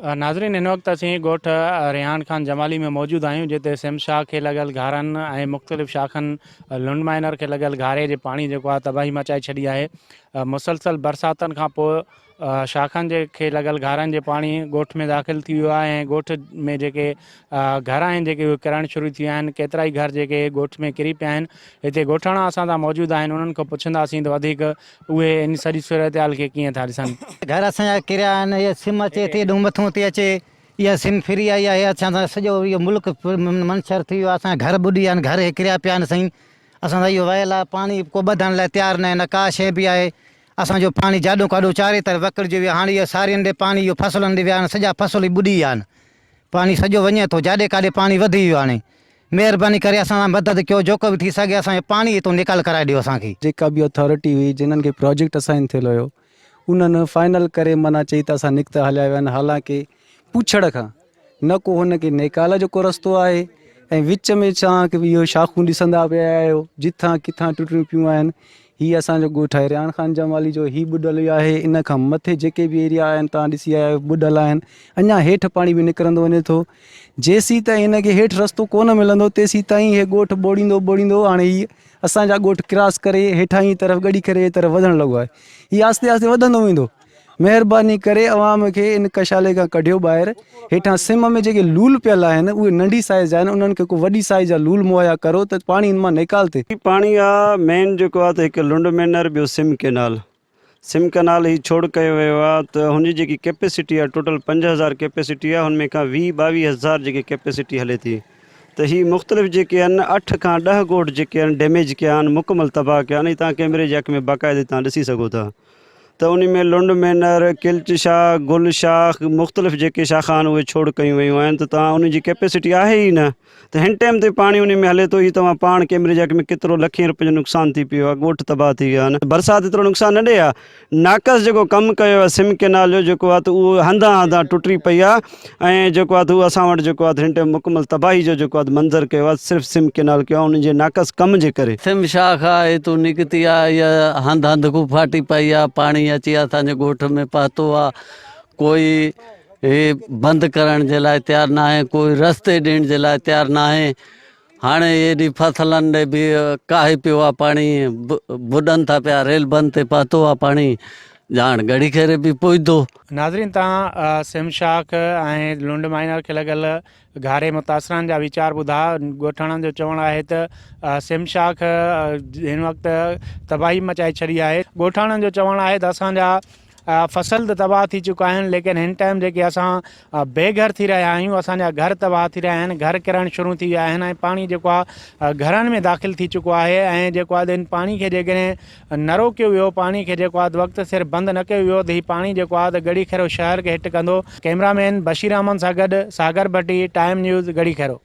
नाज़रीन इन वक्त असीं ॻोठ रेहान खान जमाली में मौजूद आहियूं जिते सिमशाह खे लॻल घारनि ऐं मुख़्तलिफ़ शाखनि लुंड माइनर खे लॻल घारे जे पाणी जेको आहे तबाही मचाए छॾी आहे। मुसलसल बरसातनि खां पोइ शाखनि जे खे लॻल घारनि जे पाणी ॻोठ में दाख़िल थी वियो आहे ऐं ॻोठ में जेके घर आहिनि जेके उहे किरणु शुरू थी विया आहिनि। केतिरा ई घर जेके ॻोठ में किरी पिया आहिनि। हिते ॻोठाणा असां सां मौजूदु आहिनि, उन्हनि खां पुछंदासीं त वधीक उहे इन सॼी सूरत हाल खे कीअं था ॾिसनि। घर असांजा किरिया आहिनि, इहा सिम अचे थी एॾो मथां थी अचे, इहा सिम फ्री आई आहे, असां सां सॼो इहो मुल्क मंशर थी वियो आहे। असांजा घर ॿुॾी विया आहिनि, घर हे किरिया पिया आहिनि साईं। असांजा इहो वयल आहे, पाणी को ॿधण लाइ तयारु न आहे, न का शइ बि आहे। असांजो पाणी जाॾो काॾो चारे तरफ़ वकिरजी वियो आहे। हाणे इहो सारियुनि ॾे पाणी इहो फसलुनि ॾे विया आहिनि, सॼा फसल ई ॿुॾी विया आहिनि। पाणी सॼो वञे थो, जाॾे काॾे पाणी वधी वियो आहे। हाणे महिरबानी करे असां सां मदद कयो, जेको बि थी सघे असांजो पाणी हितो निकाल कराए ॾियो असांखे। जेका बि अथॉरिटी हुई, जिन्हनि खे प्रोजेक्ट असाइन थियल हुयो, उन्हनि फाइनल करे माना चई त असां निकिता हलिया विया आहिनि। हालांकि पुछड़ खां न को हुनखे नेकाल जो को रस्तो आहे ऐं विच में छा की इहो शाखूं ॾिसंदा पिया आहियो जिथां किथां टुटियूं पियूं आहिनि। हीअ असांजो ॻोठ आहे रेहान खान जमाली जो, ही ॿुॾल आहे। इन खां मथे जेके बि एरिया आहिनि तव्हां ॾिसी आया आहियो ॿुॾल आहिनि। अञा हेठि पाणी बि निकिरंदो वञे थो। जेसीं ताईं हिनखे हेठि रस्तो कोन मिलंदो तेसीं ताईं हे ॻोठ ॿोड़ींदो हाणे ही असांजा ॻोठ क्रॉस करे हेठां जी तरफ़ गड़ी करे हे तरफ़ वधणु लॻो आहे। हीअ आस्ते आस्ते वधंदो वेंदो। महिरबानी करे अवाम खे इन कशाले खां कढियो ॿाहिरि। हेठां सिम में जेके लूल पियल आहिनि उहे नंढी साइज़ आहिनि, उन्हनि खे को वॾी साइज़ जा लूल मुहैया करो त पाणी इन मां निकाल थिए। पाणी आहे मेन जेको आहे त हिकु लुंड मैनर, ॿियो सिम कैनाल ही छोड़ कयो वियो आहे। त हुनजी जेकी कैपेसिटी आहे टोटल 5000 कैपेसिटी आहे, हुनमें खां 20-22 जेकी कैपेसिटी हले थी। त ही मुख़्तलिफ़ जेके आहिनि 8 खां 10 ॻोठ जेके आहिनि डैमेज कया आहिनि, मुकमल तबाह कया आहिनि। तव्हां कैमरे जे अख में बाक़ाइदे तव्हां ॾिसी सघो था त उन में लुंड मैनर, किल्च शाख, गुल शाख, मुख़्तलिफ़ जेके शाखा आहिनि उहे छोड़ कयूं वियूं आहिनि। त तव्हां उनजी कैपेसिटी आहे ई न, त हिन टाइम ते पाणी उन में हले थो। ही तव्हां पाण कैमरे जे अख में केतिरो लखें रुपए जो नुक़सानु थी पियो आहे, ॻोठ तबाह थी विया आहिनि। बरसाति एतिरो नुक़सानु न ॾे आहे। नाक़स जेको कमु कयो आहे सिम कैनाल जो जेको आहे त उहो हंधा टुटी पई आहे ऐं जेको आहे त उहो असां वटि जेको आहे त हिन टाइम मुकमल तबाही जो जेको आहे मंज़र कयो आहे सिर्फ़ु सिम कैनाल कयो आहे उनजे नाक़स कम जे करे। सिम शाख आहे हितां निकिती आहे, इहा हंधि को फाटी पई आहे, पाणी अची असांजे ॻोठ में पहुतो आहे। कोई हे बंदि करण जे लाइ तयारु न आहे, कोई रस्ते ॾियण जे लाइ तयारु न आहे। हाणे हेॾी फसलनि ॾे बि काहे पियो आहे पाणी, बुॾनि था पिया, रेल बंदि ते पहुतो आहे पाणी, ॼाण घड़ी खेरे बि पुॼंदो। नाज़रीन तव्हां सिमशाख ऐं लुंड माइनर खे लॻल घारे मुतासिरनि जा वीचार ॿुधा। ॻोठाणनि जो चवणु आहे त सिमशाख हिन वक़्तु तबाही मचाए छॾी आहे। ॻोठाणनि जो चवणु आहे त असांजा फसल त तबाह थी चुका आहिनि, लेकिन हिन टाइम जेके असां बेघर थी रहिया आहियूं, असांजा घर तबाह थी रहिया आहिनि, घर किरणु शुरू थी विया आहिनि ऐं पाणी जेको आहे घरनि में दाख़िल थी चुको आहे। ऐं जेको आहे इन पाणी खे जेकॾहिं न रोकियो वियो, पाणी खे जेको आहे वक़्तु सिर बंदि न कयो वियो त हीउ पाणी जेको आहे त गड़ी खेरो शहर खे हिट कंदो। कैमरामैन बशीर अहमद सां गॾु सागर भट्टी, टाइम न्यूज़, गड़ी खेरो।